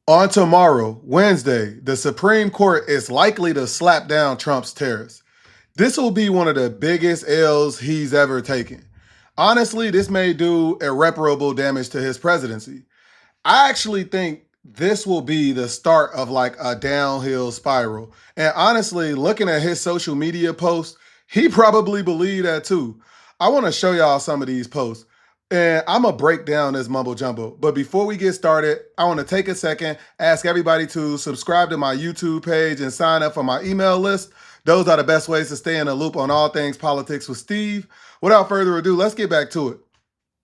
On tomorrow, Wednesday, the Supreme Court is likely to slap down Trump's tariffs. This will be one of the biggest L's he's ever taken. Honestly, this may do irreparable damage to his presidency. I actually think this will be the start of like a downhill spiral. And honestly, looking at his social media posts, he probably believed that too. I want to show y'all some of these posts. And I'm going to break down this mumbo jumbo. But before we get started, I want to take a second, ask everybody to subscribe to my YouTube page and sign up for my email list. Those are the best ways to stay in the loop on all things politics with Steve. Without further ado, let's get back to it.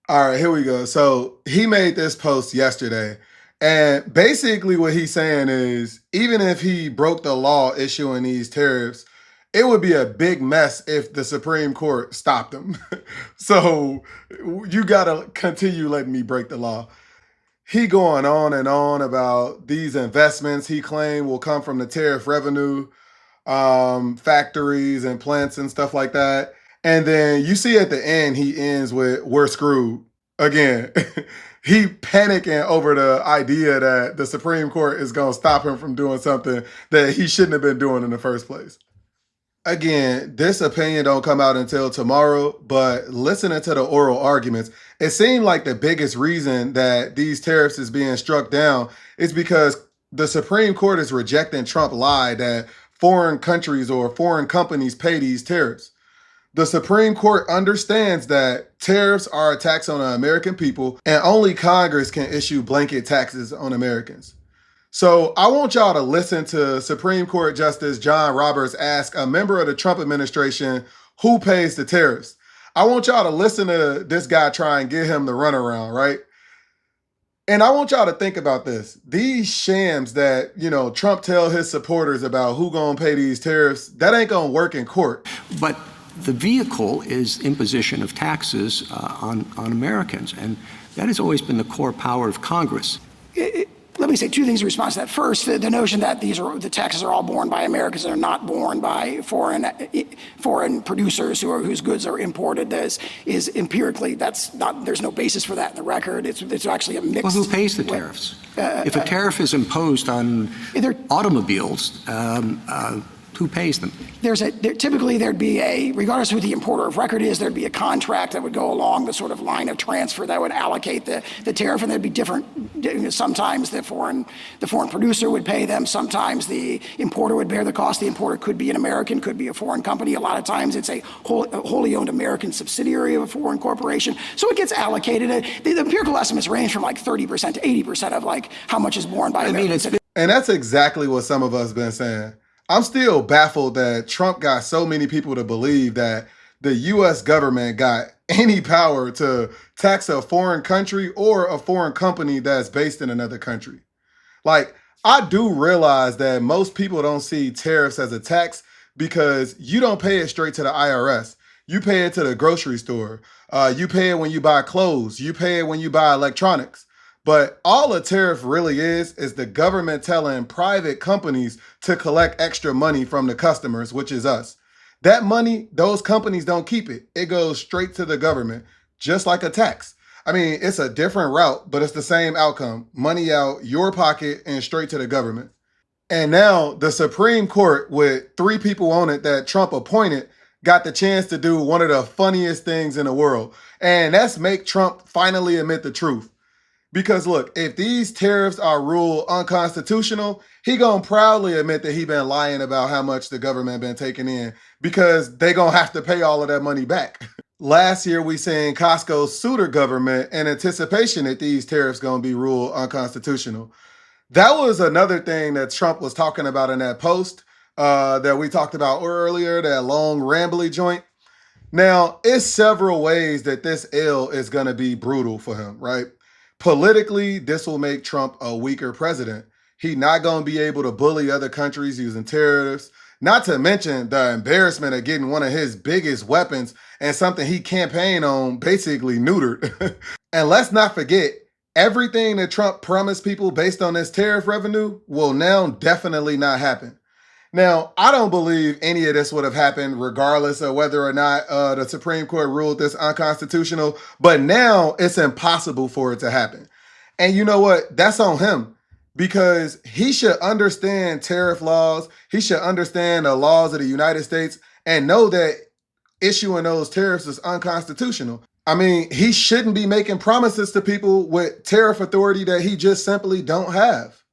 All right, here we go. So he made this post yesterday. And basically what he's saying is, even if he broke the law issuing these tariffs, it would be a big mess if the Supreme Court stopped him. So you got to continue letting me break the law. He going on and on about these investments he claimed will come from the tariff revenue, factories and plants and stuff like that. And then you see at the end, he ends with, "We're screwed." Again, he panicking over the idea that the Supreme Court is going to stop him from doing something that he shouldn't have been doing in the first place. Again, this opinion don't come out until tomorrow, but listening to the oral arguments, it seemed like the biggest reason that these tariffs is being struck down is because the Supreme Court is rejecting Trump's lie that foreign countries or foreign companies pay these tariffs. The Supreme Court understands that tariffs are a tax on the American people and only Congress can issue blanket taxes on Americans. So I want y'all to listen to Supreme Court Justice John Roberts ask a member of the Trump administration who pays the tariffs. I want y'all to listen to this guy try and get him the runaround, right? And I want y'all to think about this. These shams that, Trump tell his supporters about who gonna pay these tariffs, that ain't gonna work in court. But the vehicle is imposition of taxes on Americans, and that has always been the core power of Congress. Let me say two things in response to that. First, the notion that the taxes are all borne by Americans and are not borne by foreign producers whose goods are imported is empirically, there's no basis for that in the record. It's actually a mixed. Well, who pays the tariffs? If a tariff is imposed on automobiles, who pays them? Typically there'd be regardless of who the importer of record is, there'd be a contract that would go along the sort of line of transfer that would allocate the tariff, and there'd be different. Sometimes the foreign producer would pay them. Sometimes the importer would bear the cost. The importer could be an American, could be a foreign company. A lot of times it's a wholly owned American subsidiary of a foreign corporation. So it gets allocated. The empirical estimates range from like 30% to 80% of like how much is borne by Americans. And that's exactly what some of us been saying. I'm still baffled that Trump got so many people to believe that the U.S. government got any power to tax a foreign country or a foreign company that's based in another country. Like, I do realize that most people don't see tariffs as a tax because you don't pay it straight to the IRS. You pay it to the grocery store. You pay it when you buy clothes. You pay it when you buy electronics. But all a tariff really is the government telling private companies to collect extra money from the customers, which is us. That money, those companies don't keep it. It goes straight to the government, just like a tax. I mean, it's a different route, but it's the same outcome. Money out your pocket and straight to the government. And now the Supreme Court, with 3 people on it that Trump appointed, got the chance to do one of the funniest things in the world. And that's make Trump finally admit the truth. Because look, if these tariffs are ruled unconstitutional, he gonna proudly admit that he been lying about how much the government been taking in because they gonna have to pay all of that money back. Last year, we seen Costco sue the government in anticipation that these tariffs gonna be ruled unconstitutional. That was another thing that Trump was talking about in that post that we talked about earlier, that long rambly joint. Now, it's several ways that this L is gonna be brutal for him, right? Politically, this will make Trump a weaker president. He's not going to be able to bully other countries using tariffs, not to mention the embarrassment of getting one of his biggest weapons and something he campaigned on basically neutered. And let's not forget, everything that Trump promised people based on this tariff revenue will now definitely not happen. Now, I don't believe any of this would have happened regardless of whether or not the Supreme Court ruled this unconstitutional, but now it's impossible for it to happen. And you know what? That's on him. because he should understand tariff laws. He should understand the laws of the United States and know that issuing those tariffs is unconstitutional. I mean, he shouldn't be making promises to people with tariff authority that he just simply don't have.